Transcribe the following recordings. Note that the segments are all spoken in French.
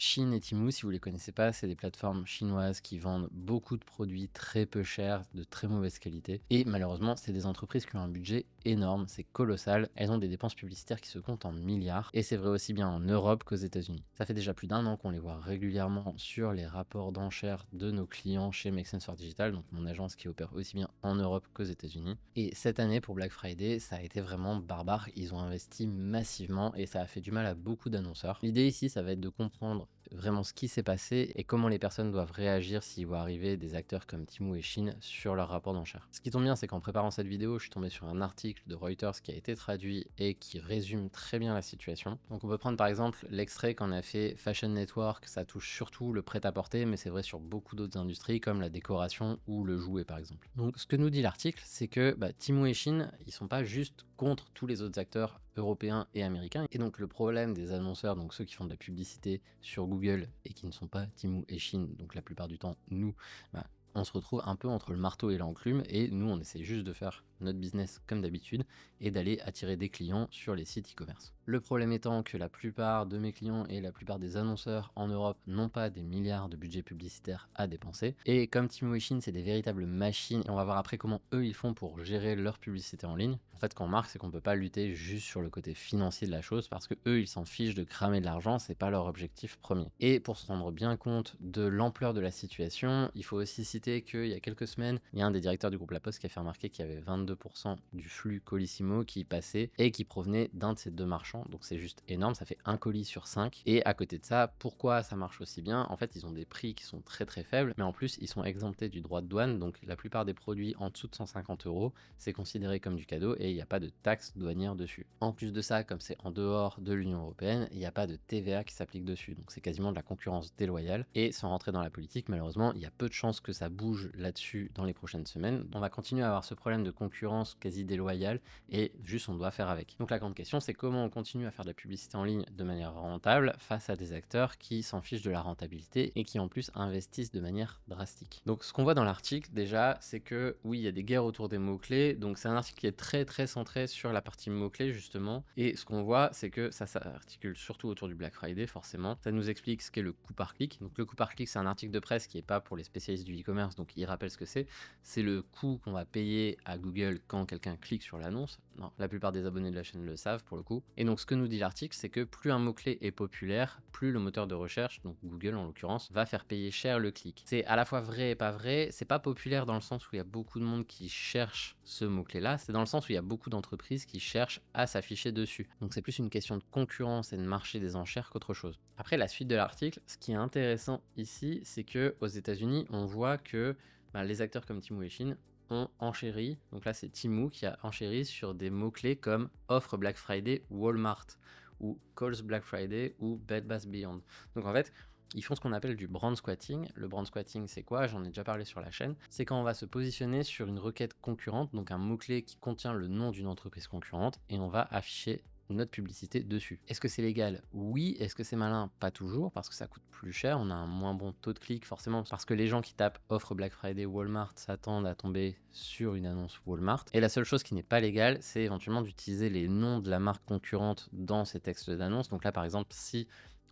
Shein et Temu, si vous les connaissez pas, c'est des plateformes chinoises qui vendent beaucoup de produits très peu chers, de très mauvaise qualité. Et malheureusement, c'est des entreprises qui ont un budget énorme, c'est colossal. Elles ont des dépenses publicitaires qui se comptent en milliards. Et c'est vrai aussi bien en Europe qu'aux États-Unis. Ça fait déjà plus d'un an qu'on les voit régulièrement sur les rapports d'enchères de nos clients chez Make Sense for Digital, donc mon agence qui opère aussi bien en Europe qu'aux États-Unis. Et cette année, pour Black Friday, ça a été vraiment barbare. Ils ont investi massivement et ça a fait du mal à beaucoup d'annonceurs. L'idée ici, ça va être de comprendre vraiment ce qui s'est passé et comment les personnes doivent réagir s'ils voient arriver des acteurs comme Temu et Shein sur leur rapport d'enchères. Ce qui tombe bien, c'est qu'en préparant cette vidéo, je suis tombé sur un article de Reuters qui a été traduit et qui résume très bien la situation. Donc on peut prendre par exemple l'extrait qu'en a fait Fashion Network. Ça touche surtout le prêt-à-porter, mais c'est vrai sur beaucoup d'autres industries comme la décoration ou le jouet par exemple. Donc ce que nous dit l'article, c'est que Temu et Shein, ils sont pas juste contre tous les autres acteurs européens et américains. Et donc le problème des annonceurs, donc ceux qui font de la publicité sur Google et qui ne sont pas Temu et Shein, donc la plupart du temps nous, on se retrouve un peu entre le marteau et l'enclume et nous on essaie juste de faire notre business comme d'habitude et d'aller attirer des clients sur les sites e-commerce. Le problème étant que la plupart de mes clients et la plupart des annonceurs en Europe n'ont pas des milliards de budget publicitaire à dépenser. Et comme Temu et Shein, c'est des véritables machines, et on va voir après comment eux ils font pour gérer leur publicité en ligne. En fait, quand on marque, c'est qu'on peut pas lutter juste sur le côté financier de la chose parce que eux ils s'en fichent de cramer de l'argent, c'est pas leur objectif premier. Et pour se rendre bien compte de l'ampleur de la situation, il faut aussi citer qu'il y a quelques semaines, il y a un des directeurs du groupe La Poste qui a fait remarquer qu'il y avait 22% du flux Colissimo qui passait et qui provenait d'un de ces deux marchands. Donc c'est juste énorme, ça fait un colis sur 5. Et à côté de ça, pourquoi ça marche aussi bien? En fait, ils ont des prix qui sont très très faibles, mais en plus, ils sont exemptés du droit de douane. Donc la plupart des produits en dessous de 150 euros, c'est considéré comme du cadeau et il n'y a pas de taxe douanière dessus. En plus de ça, comme c'est en dehors de l'Union européenne, il n'y a pas de TVA qui s'applique dessus. Donc c'est quasiment de la concurrence déloyale. Et sans rentrer dans la politique, malheureusement, il y a peu de chances que ça bouge là-dessus dans les prochaines semaines. On va continuer à avoir ce problème de concurrence quasi déloyale et juste on doit faire avec. Donc la grande question, c'est comment on continue à faire de la publicité en ligne de manière rentable face à des acteurs qui s'en fichent de la rentabilité et qui en plus investissent de manière drastique. Donc ce qu'on voit dans l'article déjà, c'est que oui, il y a des guerres autour des mots-clés. Donc c'est un article qui est très très centré sur la partie mots-clés justement. Et ce qu'on voit, c'est que ça s'articule surtout autour du Black Friday forcément. Ça nous explique ce qu'est le coût par clic. Donc le coût par clic, c'est un article de presse qui n'est pas pour les spécialistes du e-commerce, donc il rappelle ce que c'est. C'est le coût qu'on va payer à Google quand quelqu'un clique sur l'annonce. Non, la plupart des abonnés de la chaîne le savent pour le coup. Et donc ce que nous dit l'article, c'est que plus un mot-clé est populaire, plus le moteur de recherche, donc Google en l'occurrence, va faire payer cher le clic. C'est à la fois vrai et pas vrai. C'est pas populaire dans le sens où il y a beaucoup de monde qui cherche ce mot-clé là, c'est dans le sens où il y a beaucoup d'entreprises qui cherchent à s'afficher dessus. Donc c'est plus une question de concurrence et de marché des enchères qu'autre chose. Après la suite de l'article, ce qui est intéressant ici, c'est que aux États-Unis, on voit que les acteurs comme Temu et Shein ont enchéri, donc là c'est Temu qui a enchéri sur des mots-clés comme offre Black Friday Walmart ou calls Black Friday ou Bed Bath Beyond. Donc en fait, ils font ce qu'on appelle du brand squatting. Le brand squatting, c'est quoi? J'en ai déjà parlé sur la chaîne. C'est quand on va se positionner sur une requête concurrente, donc un mot-clé qui contient le nom d'une entreprise concurrente, et on va afficher notre publicité dessus. Est-ce que c'est légal? Oui. Est-ce que c'est malin? Pas toujours, parce que ça coûte plus cher, on a un moins bon taux de clic forcément, parce que les gens qui tapent offre Black Friday Walmart s'attendent à tomber sur une annonce Walmart. Et la seule chose qui n'est pas légale, c'est éventuellement d'utiliser les noms de la marque concurrente dans ces textes d'annonce. Donc là par exemple, si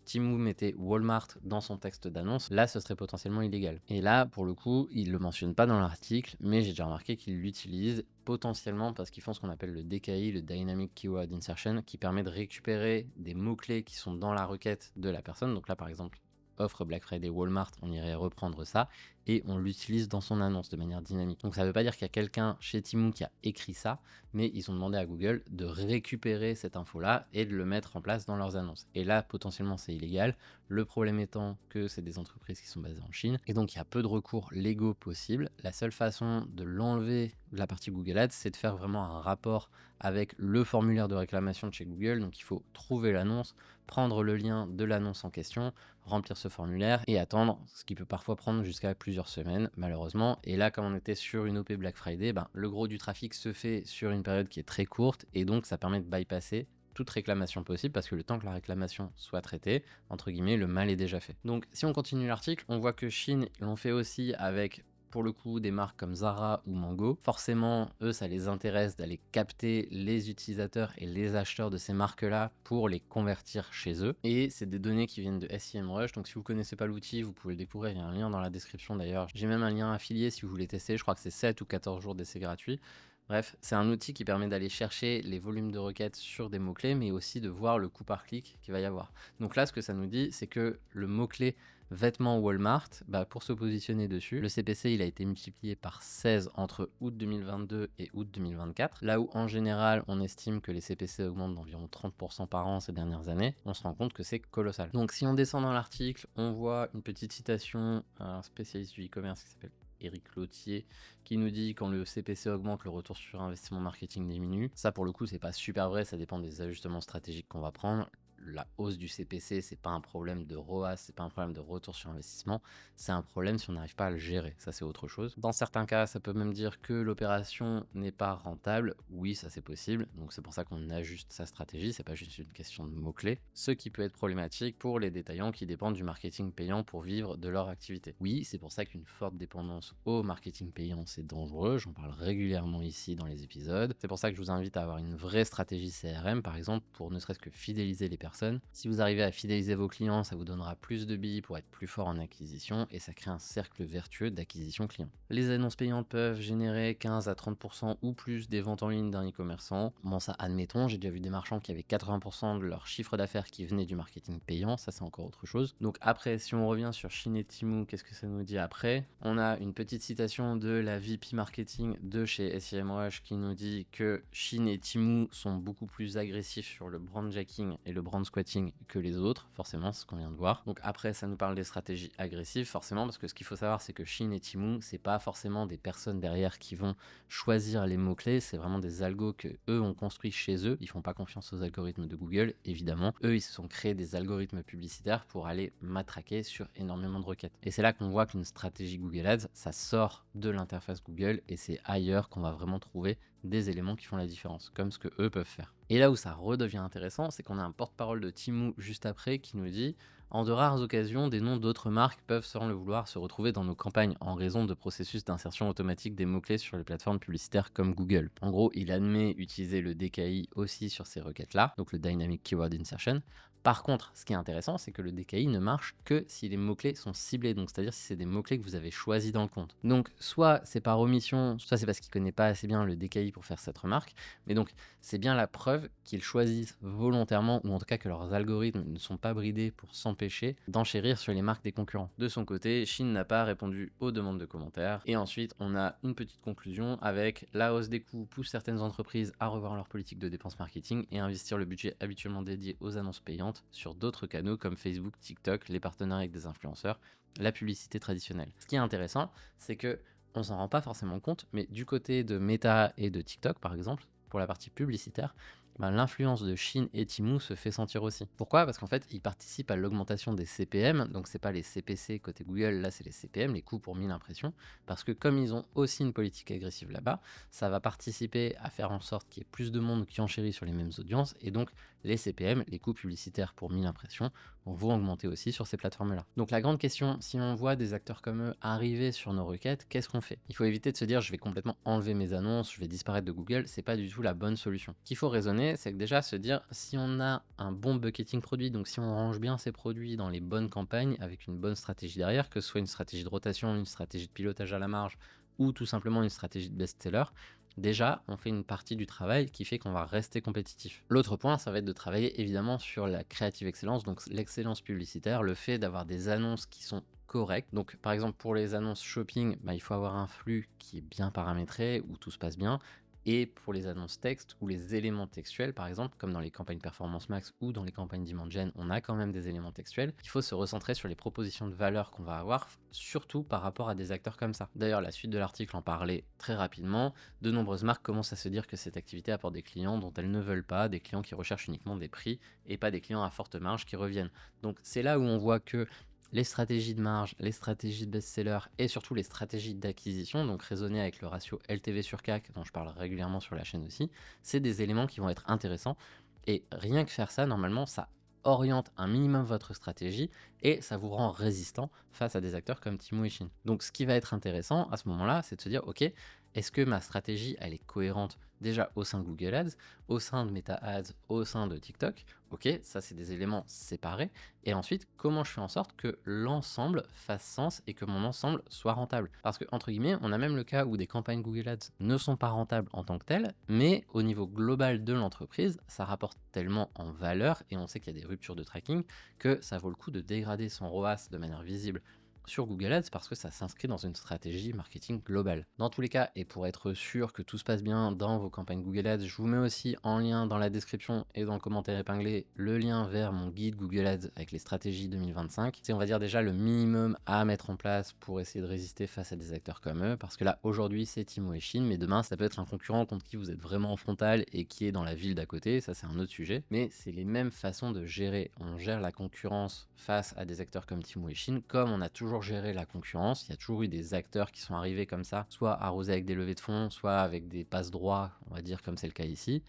Temu mettait Walmart dans son texte d'annonce, là ce serait potentiellement illégal. Et là, pour le coup, il le mentionne pas dans l'article, mais j'ai déjà remarqué qu'ils l'utilisent potentiellement parce qu'ils font ce qu'on appelle le DKI, le Dynamic Keyword Insertion, qui permet de récupérer des mots-clés qui sont dans la requête de la personne. Donc là, par exemple, offre Black Friday Walmart, on irait reprendre ça et on l'utilise dans son annonce de manière dynamique. Donc ça ne veut pas dire qu'il y a quelqu'un chez Temu qui a écrit ça, mais ils ont demandé à Google de récupérer cette info-là et de le mettre en place dans leurs annonces. Et là, potentiellement, c'est illégal. Le problème étant que c'est des entreprises qui sont basées en Chine et donc il y a peu de recours légaux possibles. La seule façon de l'enlever de la partie Google Ads, c'est de faire vraiment un rapport avec le formulaire de réclamation de chez Google. Donc il faut trouver l'annonce, prendre le lien de l'annonce en question, remplir ce formulaire et attendre, ce qui peut parfois prendre jusqu'à plusieurs semaines malheureusement. Et là, comme on était sur une OP Black Friday, le gros du trafic se fait sur une période qui est très courte et donc ça permet de bypasser toute réclamation possible parce que le temps que la réclamation soit traitée, entre guillemets, le mal est déjà fait. Donc si on continue l'article, on voit que Shein l'ont fait aussi avec pour le coup des marques comme Zara ou Mango. Forcément, eux, ça les intéresse d'aller capter les utilisateurs et les acheteurs de ces marques-là pour les convertir chez eux. Et c'est des données qui viennent de SEMrush. Donc si vous connaissez pas l'outil, vous pouvez le découvrir. Il y a un lien dans la description d'ailleurs. J'ai même un lien affilié si vous voulez tester. Je crois que c'est 7 ou 14 jours d'essai gratuit. Bref, c'est un outil qui permet d'aller chercher les volumes de requêtes sur des mots-clés, mais aussi de voir le coût par clic qu'il va y avoir. Donc là, ce que ça nous dit, c'est que le mot-clé vêtements Walmart, pour se positionner dessus, le CPC il a été multiplié par 16 entre août 2022 et août 2024. Là où en général on estime que les CPC augmentent d'environ 30% par an ces dernières années, on se rend compte que c'est colossal. Donc si on descend dans l'article, on voit une petite citation à un spécialiste du e-commerce qui s'appelle Éric Lautier, qui nous dit quand le CPC augmente, le retour sur investissement marketing diminue. Ça pour le coup c'est pas super vrai, ça dépend des ajustements stratégiques qu'on va prendre. La hausse du CPC, c'est pas un problème de ROAS, c'est pas un problème de retour sur investissement, c'est un problème si on n'arrive pas à le gérer. Ça, c'est autre chose. Dans certains cas, ça peut même dire que l'opération n'est pas rentable. Oui, ça c'est possible. Donc c'est pour ça qu'on ajuste sa stratégie. C'est pas juste une question de mots-clés. Ce qui peut être problématique pour les détaillants qui dépendent du marketing payant pour vivre de leur activité. Oui, c'est pour ça qu'une forte dépendance au marketing payant, c'est dangereux. J'en parle régulièrement ici dans les épisodes. C'est pour ça que je vous invite à avoir une vraie stratégie CRM, par exemple, pour ne serait-ce que fidéliser les personnes. Si vous arrivez à fidéliser vos clients, ça vous donnera plus de billes pour être plus fort en acquisition et ça crée un cercle vertueux d'acquisition client. Les annonces payantes peuvent générer 15 à 30% ou plus des ventes en ligne d'un e-commerçant. Bon, ça admettons, j'ai déjà vu des marchands qui avaient 80% de leur chiffre d'affaires qui venait du marketing payant, ça c'est encore autre chose. Donc après, si on revient sur Shein et Temu, qu'est-ce que ça nous dit après? On a une petite citation de la VP marketing de chez SEMrush qui nous dit que Shein et Temu sont beaucoup plus agressifs sur le brandjacking et le brand squatting que les autres, forcément, c'est ce qu'on vient de voir. Donc après, ça nous parle des stratégies agressives, forcément, parce que ce qu'il faut savoir, c'est que Shein et Temu, c'est pas forcément des personnes derrière qui vont choisir les mots-clés, c'est vraiment des algos que eux ont construits chez eux. Ils font pas confiance aux algorithmes de Google, évidemment. Eux, ils se sont créés des algorithmes publicitaires pour aller matraquer sur énormément de requêtes. Et c'est là qu'on voit qu'une stratégie Google Ads, ça sort de l'interface Google et c'est ailleurs qu'on va vraiment trouver des éléments qui font la différence, comme ce que eux peuvent faire. Et là où ça redevient intéressant, c'est qu'on a un porte-parole de Temu juste après qui nous dit « En de rares occasions, des noms d'autres marques peuvent, sans le vouloir, se retrouver dans nos campagnes en raison de processus d'insertion automatique des mots-clés sur les plateformes publicitaires comme Google. » En gros, il admet utiliser le DKI aussi sur ces requêtes-là, donc le Dynamic Keyword Insertion. Par contre, ce qui est intéressant, c'est que le DKI ne marche que si les mots-clés sont ciblés, donc c'est-à-dire si c'est des mots-clés que vous avez choisis dans le compte. Donc, soit c'est par omission, soit c'est parce qu'il ne connaît pas assez bien le DKI pour faire cette remarque, mais donc c'est bien la preuve qu'ils choisissent volontairement, ou en tout cas que leurs algorithmes ne sont pas bridés pour s'empêcher d'enchérir sur les marques des concurrents. De son côté, Shein n'a pas répondu aux demandes de commentaires, et ensuite on a une petite conclusion avec la hausse des coûts pousse certaines entreprises à revoir leur politique de dépenses marketing et investir le budget habituellement dédié aux annonces payantes sur d'autres canaux comme Facebook, TikTok, les partenariats avec des influenceurs, la publicité traditionnelle. Ce qui est intéressant, c'est que on s'en rend pas forcément compte, mais du côté de Meta et de TikTok par exemple, pour la partie publicitaire, l'influence de Shein et Temu se fait sentir aussi. Pourquoi? Parce qu'en fait, ils participent à l'augmentation des CPM, donc c'est pas les CPC côté Google, là c'est les CPM, les coûts pour 1000 impressions, parce que comme ils ont aussi une politique agressive là-bas, ça va participer à faire en sorte qu'il y ait plus de monde qui enchérit sur les mêmes audiences, et donc les CPM, les coûts publicitaires pour 1000 impressions, vont augmenter aussi sur ces plateformes-là. Donc la grande question, si on voit des acteurs comme eux arriver sur nos requêtes, qu'est-ce qu'on fait? Il faut éviter de se dire je vais complètement enlever mes annonces, je vais disparaître de Google, c'est pas du tout la bonne solution. Ce qu'il faut raisonner, c'est que déjà se dire si on a un bon bucketing produit, donc si on range bien ses produits dans les bonnes campagnes avec une bonne stratégie derrière, que ce soit une stratégie de rotation, une stratégie de pilotage à la marge ou tout simplement une stratégie de best-seller, déjà, on fait une partie du travail qui fait qu'on va rester compétitif. L'autre point, ça va être de travailler évidemment sur la creative excellence, donc l'excellence publicitaire, le fait d'avoir des annonces qui sont correctes. Donc par exemple pour les annonces shopping, il faut avoir un flux qui est bien paramétré, où tout se passe bien. Et pour les annonces texte ou les éléments textuels, par exemple, comme dans les campagnes Performance Max ou dans les campagnes Demand Gen, on a quand même des éléments textuels. Il faut se recentrer sur les propositions de valeur qu'on va avoir, surtout par rapport à des acteurs comme ça. D'ailleurs, la suite de l'article en parlait très rapidement. De nombreuses marques commencent à se dire que cette activité apporte des clients dont elles ne veulent pas, des clients qui recherchent uniquement des prix et pas des clients à forte marge qui reviennent. Donc c'est là où on voit que les stratégies de marge, les stratégies de best-seller et surtout les stratégies d'acquisition, donc raisonner avec le ratio LTV sur CAC, dont je parle régulièrement sur la chaîne aussi, c'est des éléments qui vont être intéressants. Et rien que faire ça, normalement, ça oriente un minimum votre stratégie et ça vous rend résistant face à des acteurs comme Temu et Shein. Donc ce qui va être intéressant à ce moment-là, c'est de se dire, ok, est-ce que ma stratégie, elle est cohérente déjà au sein de Google Ads, au sein de Meta Ads, au sein de TikTok? Ok, ça c'est des éléments séparés. Et ensuite, comment je fais en sorte que l'ensemble fasse sens et que mon ensemble soit rentable? Parce que, entre guillemets, on a même le cas où des campagnes Google Ads ne sont pas rentables en tant que telles, mais au niveau global de l'entreprise, ça rapporte tellement en valeur et on sait qu'il y a des ruptures de tracking que ça vaut le coup de dégrader son ROAS de manière visible sur Google Ads parce que ça s'inscrit dans une stratégie marketing globale. Dans tous les cas, et pour être sûr que tout se passe bien dans vos campagnes Google Ads, je vous mets aussi en lien dans la description et dans le commentaire épinglé le lien vers mon guide Google Ads avec les stratégies 2025. C'est on va dire déjà le minimum à mettre en place pour essayer de résister face à des acteurs comme eux, parce que là aujourd'hui c'est Temu et Shein, mais demain ça peut être un concurrent contre qui vous êtes vraiment en frontal et qui est dans la ville d'à côté, ça c'est un autre sujet, mais c'est les mêmes façons de gérer. On gère la concurrence face à des acteurs comme Temu et Shein, comme on a toujours géré la concurrence. Il y a toujours eu des acteurs qui sont arrivés comme ça, soit arrosés avec des levées de fonds, soit avec des passes droits, on va dire comme c'est le cas ici.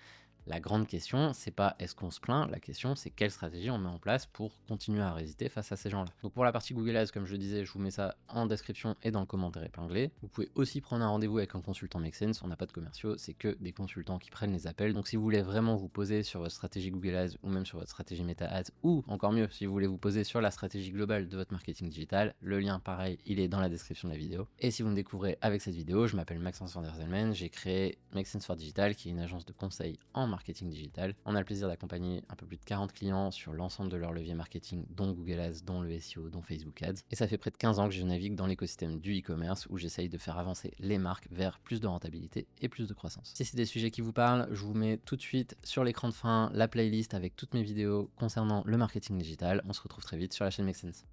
La grande question, c'est pas est-ce qu'on se plaint, la question c'est quelle stratégie on met en place pour continuer à résister face à ces gens-là. Donc pour la partie Google Ads, comme je le disais, je vous mets ça en description et dans le commentaire épinglé. Vous pouvez aussi prendre un rendez-vous avec un consultant Make Sense, on n'a pas de commerciaux, c'est que des consultants qui prennent les appels. Donc si vous voulez vraiment vous poser sur votre stratégie Google Ads ou même sur votre stratégie Meta Ads, ou encore mieux, si vous voulez vous poser sur la stratégie globale de votre marketing digital, le lien pareil, il est dans la description de la vidéo. Et si vous me découvrez avec cette vidéo, je m'appelle Maxence van der Zelmen, j'ai créé Make Sense for Digital, qui est une agence de conseil en marketing digital. On a le plaisir d'accompagner un peu plus de 40 clients sur l'ensemble de leurs leviers marketing, dont Google Ads, dont le SEO, dont Facebook Ads. Et ça fait près de 15 ans que je navigue dans l'écosystème du e-commerce où j'essaye de faire avancer les marques vers plus de rentabilité et plus de croissance. Si c'est des sujets qui vous parlent, je vous mets tout de suite sur l'écran de fin la playlist avec toutes mes vidéos concernant le marketing digital. On se retrouve très vite sur la chaîne Make Sense.